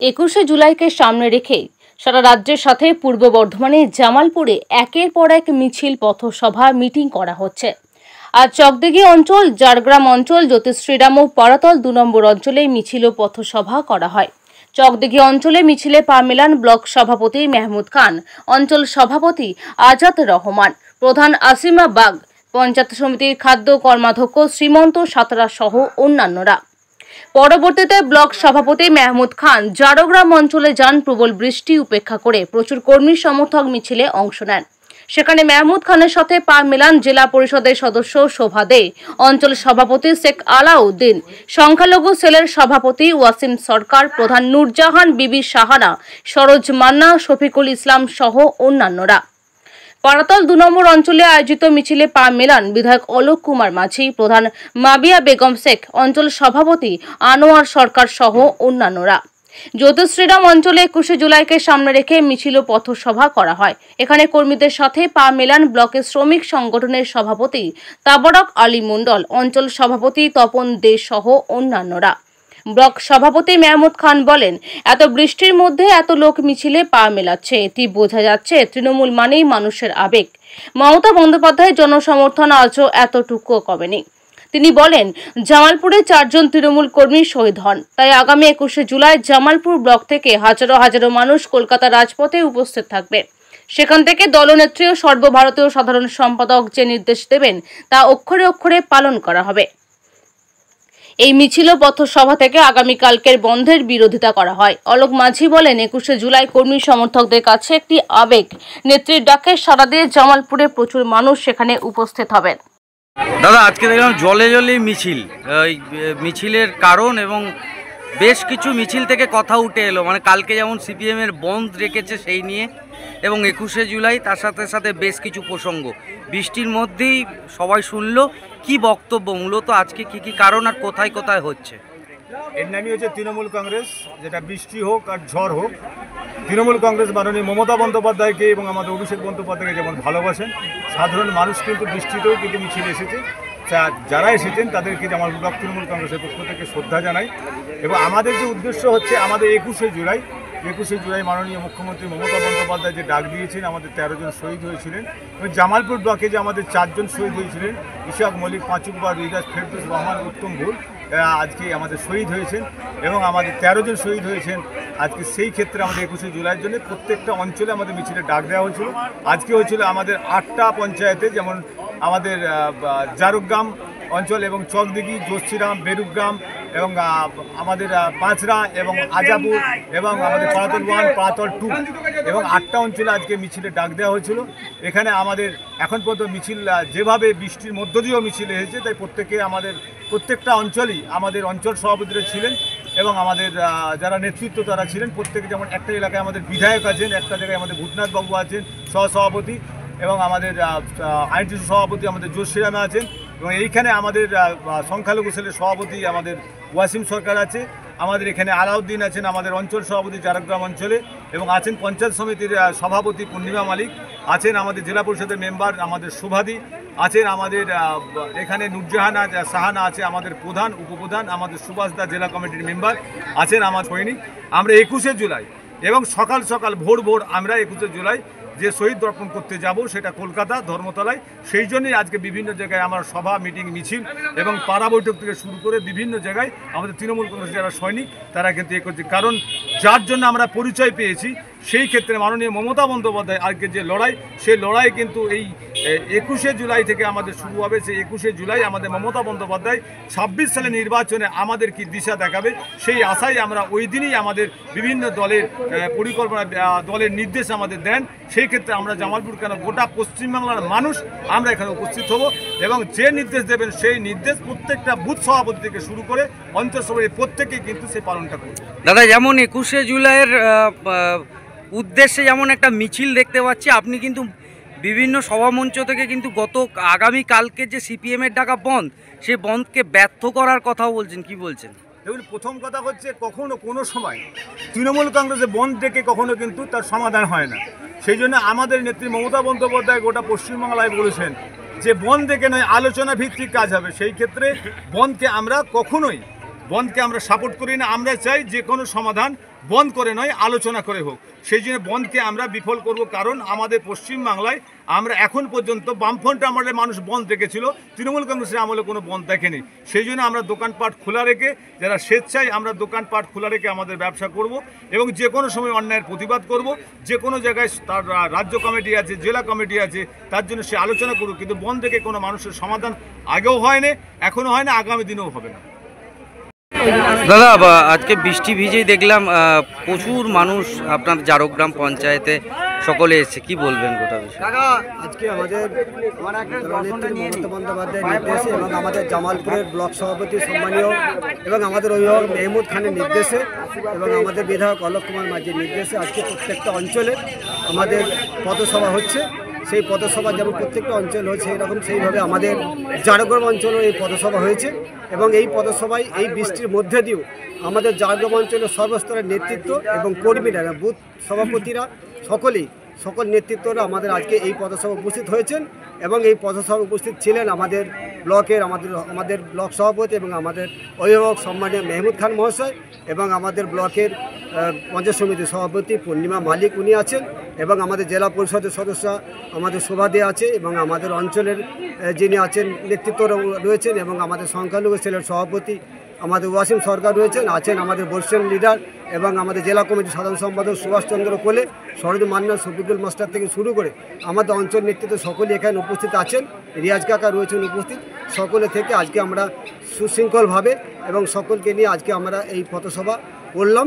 21শে জুলাইকে সামনে রেখে সারা রাজ্যের সাথে পূর্ব বর্ধমানে জামালপুরে একের পর এক মিছিল, পথসভা, মিটিং করা হচ্ছে। আজ চকদিঘি অঞ্চল, ঝাড়গ্রাম অঞ্চল, জ্যোতিশ্রীরাম ও পারাতল 2 নম্বর অঞ্চলে মিছিল ও পথসভা করা হয়। চকদিঘি অঞ্চলে মিছিলে পা মেলান ব্লক সভাপতি মেহমুদ খান, অঞ্চল সভাপতি আজাদ রহমান, প্রধান আসিমা বাগ, পঞ্চায়েত সমিতির খাদ্য কর্মাধ্যক্ষ শ্রীমন্ত সাঁতরা সহ অন্যান্যরা। পরবর্তীতে ব্লক সভাপতি মেহমুদ খান ঝাড়গ্রাম অঞ্চলে যান। প্রবল বৃষ্টি উপেক্ষা করে প্রচুর কর্মী সমর্থক মিছিলে অংশ নেন। সেখানে মেহমুদ খানের সাথে পা মেলান জেলা পরিষদের সদস্য শোভা দে, অঞ্চল সভাপতি শেখ আলাউদ্দিন, সংখ্যালঘু সেলের সভাপতি ওয়াসিম সরকার, প্রধান নূরজাহান বিবি সাহানা, সরোজ মান্না, শফিকুল ইসলাম সহ অন্যান্যরা। পারাতল 2 নম্বর অঞ্চলে আয়োজিত মিছিলে পা মেলান বিধায়ক অলোক কুমার মাঝি, প্রধান মাবিয়া বেগম শেখ, অঞ্চল সভাপতি আনোয়ার সরকার সহ অন্যান্যরা। জ্যোতিশ্রীরাম অঞ্চলে 21শে জুলাইকে সামনে রেখে মিছিল ও পথসভা করা হয়। এখানে কর্মীদের সাথে পা মেলান ব্লকের শ্রমিক সংগঠনের সভাপতি তাবরক আলী মণ্ডল, অঞ্চল সভাপতি তপন দে সহ অন্যান্যরা। ব্লক সভাপতি মেহমুদ খান বলেন, এত বৃষ্টির মধ্যে এত লোক মিছিলে পা মেলাচ্ছে, এটি বোঝা যাচ্ছে তৃণমূল মানেই মানুষের আবেগ। মমতা বন্দ্যোপাধ্যায়ের জনসমর্থন আজও এতটুকুও কমেনি। তিনি বলেন, জামালপুরে 4 জন তৃণমূল কর্মী শহীদ হন, তাই আগামী 21শে জুলাই জামালপুর ব্লক থেকে হাজারো হাজারো মানুষ কলকাতা রাজপথে উপস্থিত থাকবে। সেখান থেকে দলনেত্রী ও সর্বভারতীয় সাধারণ সম্পাদক যে নির্দেশ দেবেন তা অক্ষরে অক্ষরে পালন করা হবে। এই মিছিল ও পথসভা থেকে আগামীকালকের বন্ধের বিরোধিতা করা হয়। অলোক মাঝি বলেন, 21শে জুলাই কর্মী সমর্থকদের কাছে একটি আবেগ। নেত্রীর ডাকে সাড়া দিয়ে জামালপুরে প্রচুর মানুষ সেখানে উপস্থিত হবেন। দাদা, আজকে দেখলাম জলে জলে মিছিল, মিছিলের কারণ এবং বেশ কিছু মিছিল থেকে কথা উঠে এলো, মানে কালকে যেমন সিপিএম এর বন্ধ রেখেছে সেই নিয়ে, এবং 21শে জুলাই তার সাথে সাথে বেশ কিছু প্রসঙ্গ বৃষ্টির মধ্যেই সবাই শুনলো। কি বক্তব্য মূলত আজকে, কি কারণ আর কোথায় কোথায় হচ্ছে? এর নামই হচ্ছে তৃণমূল কংগ্রেস। যেটা বৃষ্টি হোক আর ঝড় হোক, তৃণমূল কংগ্রেস মাননীয় মমতা বন্দ্যোপাধ্যায়কে এবং আমাদের অভিষেক বন্দ্যোপাধ্যায়কে যেমন ভালোবাসেন, সাধারণ মানুষ কিন্তু বৃষ্টিতেও কিন্তু মিছিলে এসেছে। যারা এসেছেন তাদেরকে যেমন ব্লক তৃণমূল কংগ্রেসের পক্ষ থেকে শ্রদ্ধা জানাই। এবং আমাদের যে উদ্দেশ্য হচ্ছে, আমাদের 21শে জুলাই মাননীয় মুখ্যমন্ত্রী মমতা বন্দ্যোপাধ্যায় যে ডাক দিয়েছেন, আমাদের 13 জন শহীদ হয়েছিলেন। এবং জামালপুর ব্লকে যে আমাদের 4 জন শহীদ হয়েছিলেন, ইশাক মল্লিক, পাঁচুকবার, রিদাস, ফেরদৌস রহমান, উত্তম ভুল, আজকে আমাদের শহীদ হয়েছেন এবং আমাদের 13 জন শহীদ হয়েছেন আজকে। সেই ক্ষেত্রে আমাদের 21শে জুলাইয়ের জন্য প্রত্যেকটা অঞ্চলে আমাদের মিছিলে ডাক দেওয়া হয়েছিল। আজকে হয়েছিল আমাদের 8টা পঞ্চায়েতে, যেমন আমাদের ঝাড়গ্রাম অঞ্চল এবং চকদিঘি, জ্যোতিশ্রীরাম, বেরুগ্রাম এবং আমাদের পাঁচরা এবং আজাপুর এবং আমাদের পারাতল 1, পারাতল 2 এবং 8টা অঞ্চলে আজকে মিছিলে ডাক দেওয়া হয়েছিল। এখানে আমাদের এখন পর্যন্ত মিছিল যেভাবে বৃষ্টির মধ্য দিয়েও মিছিল এসেছে, তাই প্রত্যেকটা অঞ্চলেই আমাদের অঞ্চল সভাপতিরা ছিলেন এবং আমাদের যারা নেতৃত্ব তারা ছিলেন। প্রত্যেকে, যেমন একটা এলাকায় আমাদের বিধায়ক আছেন, একটা জায়গায় আমাদের ভূতনাথ বাবু আছেন সহসভাপতি, এবং আমাদের আইনটিসি সভাপতি আমাদের জ্যোতিশ্রীরামে আছেন, এবং এইখানে আমাদের সংখ্যালঘু সেলের সভাপতি আমাদের ওয়াসিম সরকার আছে, আমাদের এখানে আলাউদ্দিন আছেন আমাদের অঞ্চল সভাপতি ঝাড়গ্রাম অঞ্চলে, এবং আছেন পঞ্চায়েত সমিতির সভাপতি পূর্ণিমা মালিক, আছেন আমাদের জেলা পরিষদের মেম্বার আমাদের শোভাদি, আছেন আমাদের এখানে নূরজাহানা সাহানা আছে আমাদের প্রধান, উপপ্রধান, আমাদের সুভাষ দা জেলা কমিটির মেম্বার আছেন আমার সৈনিক। আমরা 21শে জুলাই এবং সকাল সকাল ভোর আমরা 21শে জুলাই যে শহীদ দর্পণ করতে যাব, সেটা কলকাতা ধর্মতলায়। সেই জন্যই আজকে বিভিন্ন জায়গায় আমার সভা, মিটিং, মিছিল এবং পাড়া বৈঠক থেকে শুরু করে বিভিন্ন জায়গায় আমাদের তৃণমূল কংগ্রেস যারা সৈনিক তারা কিন্তু এ করছে। কারণ যার জন্য আমরা পরিচয় পেয়েছি, সেই ক্ষেত্রে মাননীয় মমতা বন্দ্যোপাধ্যায় আজকে যে লড়াই, সেই লড়াই কিন্তু এই 21শে জুলাই থেকে আমাদের শুরু হবে। সেই 21শে জুলাই আমাদের মমতা বন্দ্যোপাধ্যায় 26 সালে নির্বাচনে আমাদের কি দিশা দেখাবে, সেই আশায় আমরা ওই দিনই আমাদের বিভিন্ন দলের পরিকল্পনা, দলের নির্দেশ আমাদের দেন। সেই ক্ষেত্রে আমরা জামালপুর কেন, গোটা পশ্চিমবাংলার মানুষ আমরা এখানে উপস্থিত হব এবং যে নির্দেশ দেবেন সেই নির্দেশ প্রত্যেকটা বুথ সভাপতি থেকে শুরু করে অঞ্চল সভাপতি প্রত্যেকেই কিন্তু সেই পালনটা করবে। দাদা, যেমন 21শে জুলাইয়ের উদ্দেশ্যে যেমন একটা মিছিল দেখতে পাচ্ছি, আপনি কিন্তু বিভিন্ন সভামঞ্চ থেকে কিন্তু আগামীকালকে যে সিপিএম এর ডাকা বন্ধ, সেই বন্ধকে ব্যর্থ করার কথাও বলছেন, কি বলছেন? দেখুন, প্রথম কথা হচ্ছে, কখনো কোনো সময় তৃণমূল কংগ্রেসের বন্ধ ডেকে কখনো কিন্তু তার সমাধান হয় না। সেই জন্য আমাদের নেত্রী মমতা বন্দ্যোপাধ্যায় গোটা পশ্চিমবাংলায় বলেছেন যে বন্ধ ডেকে নয়, আলোচনা ভিত্তিক কাজ হবে। সেই ক্ষেত্রে বন্ধকে আমরা সাপোর্ট করি না। আমরা চাই যে কোনো সমাধান বন্ধ করে নয়, আলোচনা করে হোক। সেই জন্য বন্ধকে আমরা বিফল করব, কারণ আমাদের পশ্চিমবাংলায় আমরা এখন পর্যন্ত বামফ্রন্ট আমলে মানুষ বন্ধ রেখেছিল, তৃণমূল কংগ্রেসের আমলে কোনো বন্ধ দেখেনি। সেই জন্য আমরা দোকানপাট খোলা রেখে, যারা স্বেচ্ছায় আমরা দোকানপাট খোলা রেখে আমাদের ব্যবসা করব এবং যে কোনো সময় অন্যায়ের প্রতিবাদ করব। যে কোনো জায়গায় তার রাজ্য কমিটি আছে, জেলা কমিটি আছে, তার জন্য সে আলোচনা করুক, কিন্তু বন্ধ থেকে কোনো মানুষের সমাধান আগেও হয় না, এখনও হয় না, আগামী দিনেও হবে না। দাদা, আজকে বৃষ্টি ভিজেই দেখলাম প্রচুর মানুষ আপনার জারগ্রাম পঞ্চায়েতে সকলে এসেছে, কি বলবেন গোটা বিষয়? আজকে আমাদের দলনেত্রী মমতা বন্দ্যোপাধ্যায়ের নির্দেশে এবং আমাদের জামালপুরের ব্লক সভাপতি সম্মানীয় এবং আমাদের অভিভাবক মেহমুদ খানের নির্দেশে এবং আমাদের বিধায়ক অলোক কুমার মাঝির নির্দেশে আজকে প্রত্যেকটা অঞ্চলে আমাদের পথসভা হচ্ছে। সেই পথসভা যেমন প্রত্যেকটা অঞ্চল হচ্ছে সেইভাবে আমাদের জারগ্রাম অঞ্চলেও এই পথসভা হয়েছে এবং এই পথসভায় এই বৃষ্টির মধ্যে দিয়েও আমাদের জারগ্রাম অঞ্চলের সর্বস্তরের নেতৃত্ব এবং কর্মীরা, বুথ সভাপতিরা সকল নেতৃত্বরা আমাদের আজকে এই পথসভা উপস্থিত হয়েছেন এবং এই পথসভা উপস্থিত ছিলেন আমাদের ব্লকের আমাদের ব্লক সভাপতি এবং আমাদের অভিভাবক সম্মানীয় মেহমুদ খান মহাশয় এবং আমাদের ব্লকের পঞ্চায়েত সমিতির সভাপতি পূর্ণিমা মালিক উনি আছেন এবং আমাদের জেলা পরিষদের সদস্য আমাদের শোভাদে আছে এবং আমাদের অঞ্চলের যিনি আছেন নেতৃত্ব রয়েছেন এবং আমাদের সংখ্যালঘু সেলের সভাপতি আমাদের ওয়াসিম সরকার আছেন আমাদের বর্ষিয়ান লিডার এবং আমাদের জেলা কমিটির সাধারণ সম্পাদক সুভাষচন্দ্র কোলে, সরোজ মান্না, শফিকুল মাস্টার থেকে শুরু করে আমাদের অঞ্চল নেতৃত্ব সকলে এখানে উপস্থিত আছেন। রিয়াজ কাকা রয়েছেন উপস্থিত। সকলে থেকে আজকে আমরা সুশৃঙ্খলভাবে এবং সকলকে নিয়ে আজকে আমরা এই পথসভা করলাম।